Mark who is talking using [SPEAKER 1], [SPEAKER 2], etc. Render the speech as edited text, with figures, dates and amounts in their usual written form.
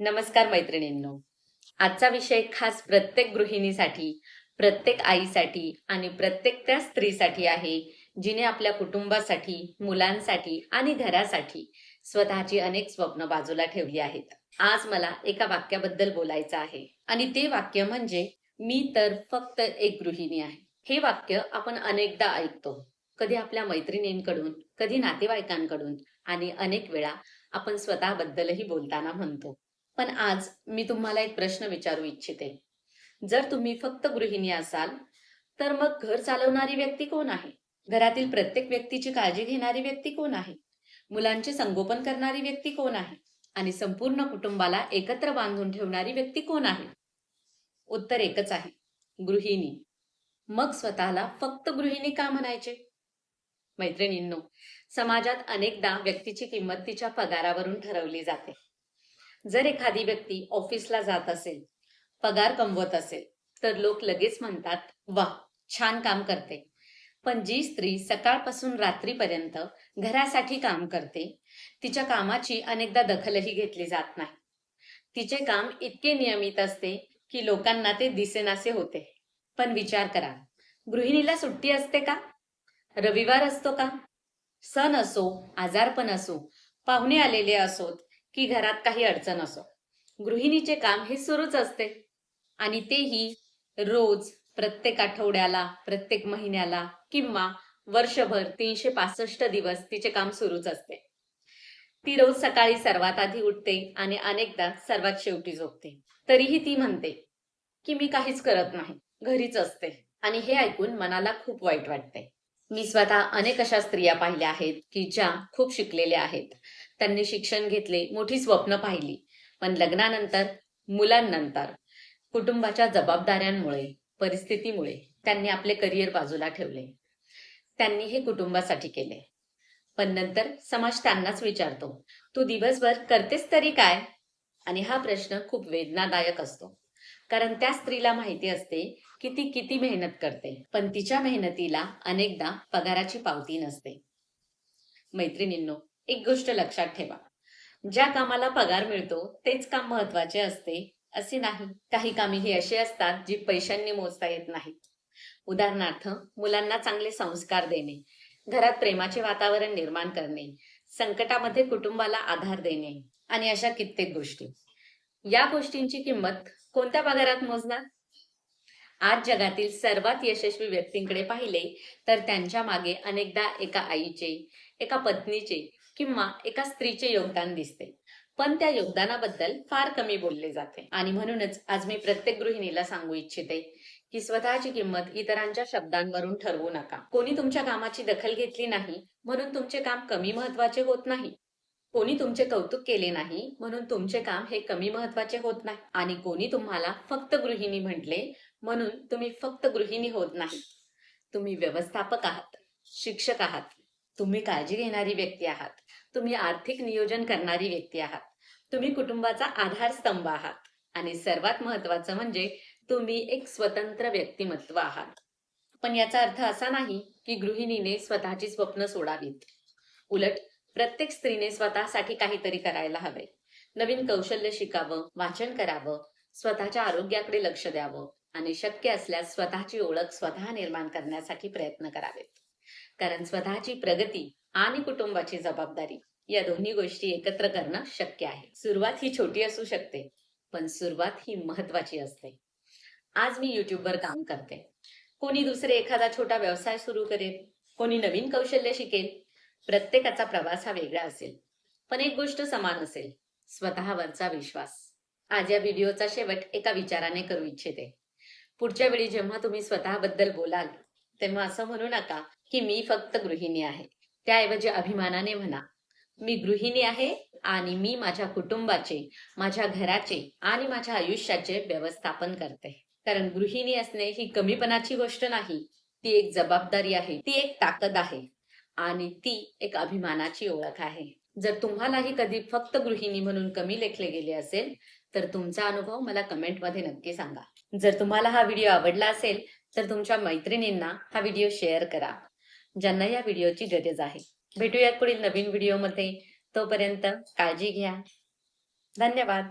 [SPEAKER 1] नमस्कार मैत्रिणींनो. आजचा विषय खास प्रत्येक गृहिणीसाठी, प्रत्येक आईसाठी आणि प्रत्येक त्या स्त्रीसाठी आहे, जिने आपल्या कुटुंबासाठी, मुलांसाठी आणि घरासाठी स्वतःची अनेक स्वप्न बाजूला ठेवली आहेत. आज मला एका वाक्याबद्दल बोलायचं आहे आणि ते वाक्य म्हणजे मी तर फक्त एक गृहिणी आहे. हे वाक्य आपण अनेकदा ऐकतो. कधी आपल्या मैत्रिणींकडून, कधी नातेवाईकांकडून आणि अनेक वेळा आपण स्वतःबद्दलही बोलताना म्हणतो. पण आज मी तुम्हाला एक प्रश्न विचारू इच्छिते. जर तुम्ही फक्त गृहिणी असाल, तर मग घर चालवणारी व्यक्ती कोण आहे? घरातील प्रत्येक व्यक्तीची काळजी घेणारी व्यक्ती कोण आहे? मुलांचे संगोपन करणारी व्यक्ती कोण आहे? आणि संपूर्ण कुटुंबाला एकत्र बांधून ठेवणारी व्यक्ती कोण आहे? उत्तर एकच आहे, गृहिणी. मग स्वतःला फक्त गृहिणी का म्हणायचे? मैत्रिणींनो, समाजात अनेकदा व्यक्तीची किंमत तिच्या पगारावरून ठरवली जाते. जर एखादी व्यक्ती ऑफिसला जात असेल, पगार कमवत असेल, तर लोक लगेच म्हणतात, वाह, छान काम करते. पण जी स्त्री सकाळपासून रात्रीपर्यंत घरासाठी काम करते, तिच्या कामाची अनेकदा दखलही घेतली जात नाही. तिचे काम इतके नियमित असते की लोकांना ते दिसेनासे होते. पण विचार करा, गृहिणीला सुट्टी असते का? रविवार असतो का? सण असो, आजारपण असो, पाहुणे आलेले असोत की घरात काही अडचण असो, गृहिणीचे काम हे सुरूच असते. आणि तेही रोज, प्रत्येक आठवड्याला, प्रत्येक महिन्याला किंवा वर्षभर 365 दिवस तिचे काम सुरूच असते. ती रोज सकाळी सर्वात आधी उठते आणि अनेकदा सर्वात शेवटी झोपते. तरीही ती म्हणते की मी काहीच करत नाही, घरीच असते. आणि हे ऐकून मनाला खूप वाईट वाटते. मी स्वतः अनेक अशा स्त्रिया पाहिल्या आहेत की ज्या खूप शिकलेल्या आहेत. त्यांनी शिक्षण घेतले, मोठी स्वप्न पाहिली, पण लग्नानंतर, मुलांनंतर, कुटुंबाच्या जबाबदाऱ्यांमुळे, परिस्थितीमुळे त्यांनी आपले करिअर बाजूला ठेवले. त्यांनी हे कुटुंबासाठी केले. पण नंतर समाज त्यांनाच विचारतो, तू दिवसभर करतेस तरी काय? आणि हा प्रश्न खूप वेदनादायक असतो. कारण त्या स्त्रीला माहिती असते की ती किती मेहनत करते, पण तिच्या मेहनतीला अनेकदा पगाराची पावती नसते. मैत्रिणींनो, एक गोष्ट लक्षात ठेवा, ज्या कामाला पगार मिळतो तेच काम महत्वाचे असते असे नाही. काही कामे ही अशी असतात जी पैशांनी मोजता येत नाहीत. उदाहरणार्थ, मुलांना चांगले संस्कार देणे, घरात प्रेमाचे वातावरण निर्माण करणे, संकटामध्ये कुटुंबाला आधार देणे आणि अशा कित्येक गोष्टी. या गोष्टींची किंमत कोणत्या पगारात मोजणार? आज जगातील सर्वात यशस्वी व्यक्तींकडे पाहिले तर त्यांच्या मागे अनेकदा एका आईचे, एका पत्नीचे किंवा एका स्त्रीचे योगदान दिसते. पण त्या योगदानाबद्दल फार कमी बोलले जाते. आणि म्हणूनच आज मी प्रत्येक गृहिणीला सांगू इच्छिते की स्वतःची किंमत इतरांच्या शब्दांवरून ठरवू नका. कोणी तुमच्या कामाची दखल घेतली नाही म्हणून तुमचे काम कमी महत्वाचे होत नाही. कोणी तुमचे कौतुक केले नाही म्हणून तुमचे काम हे कमी महत्वाचे होत नाही. आणि कोणी तुम्हाला फक्त गृहिणी म्हटले म्हणून तुम्ही फक्त गृहिणी होत नाही. तुम्ही व्यवस्थापक आहात, शिक्षक आहात, तुम्ही काळजी घेणारी व्यक्ती आहात, तुम्ही आर्थिक नियोजन करणारी व्यक्ती आहात, तुम्ही कुटुंबाचा आधारस्तंभ आहात आणि सर्वात महत्वाचं म्हणजे तुम्ही एक स्वतंत्र व्यक्तिमत्व आहात. पण याचा अर्थ असा नाही की गृहिणीने स्वतःची स्वप्न सोडावीत. उलट प्रत्येक स्त्रीने स्वतःसाठी काहीतरी करायला हवे. नवीन कौशल्य शिकावं, वाचन करावं, स्वतःच्या आरोग्याकडे लक्ष द्यावं आणि शक्य असल्यास स्वतःची ओळख स्वतः निर्माण करण्यासाठी प्रयत्न करावेत. कारण स्वतःची प्रगती आणि कुटुंबाची जबाबदारी या दोन्ही गोष्टी एकत्र करणं शक्य आहे. सुरुवात ही छोटी असू शकते, पण सुरुवात ही महत्वाची असते. आज मी युट्यूबवर काम करते, कोणी दुसरे एखादा छोटा व्यवसाय सुरू करेल, कोणी नवीन कौशल्य शिकेल. प्रत्येकाचा प्रवास हा वेगळा असेल, पण एक गोष्ट समान असेल, स्वतःवरचा विश्वास. आज या व्हिडिओचा शेवट एका विचाराने करू इच्छिते. पुढच्या वेळी जेव्हा तुम्ही स्वतःबद्दल बोलाल तेव्हा असं म्हणू नका की मी फक्त गृहिणी आहे. त्याऐवजी अभिमानाने म्हणा, मी गृहिणी आहे आणि मी माझ्या कुटुंबाचे, माझ्या घराचे आणि माझ्या आयुष्याचे व्यवस्थापन करते. कारण गृहिणी असणे ही कमीपणाची गोष्ट नाही, ती एक जबाबदारी आहे, ती एक ताकद आहे आणि ती एक अभिमानाची ओळख आहे. जर तुम्हालाही कधी फक्त गृहिणी म्हणून कमी लेखले गेले असेल तर तुमचा अनुभव मला कमेंटमध्ये नक्की सांगा. जर तुम्हाला हा व्हिडिओ आवडला असेल तर तुमच्या मैत्रिणींना हा व्हिडिओ शेअर करा, ज्यांना या व्हिडिओची गरज आहे. भेटूयात पुढील नवीन व्हिडिओमध्ये. तोपर्यंत काळजी घ्या. धन्यवाद.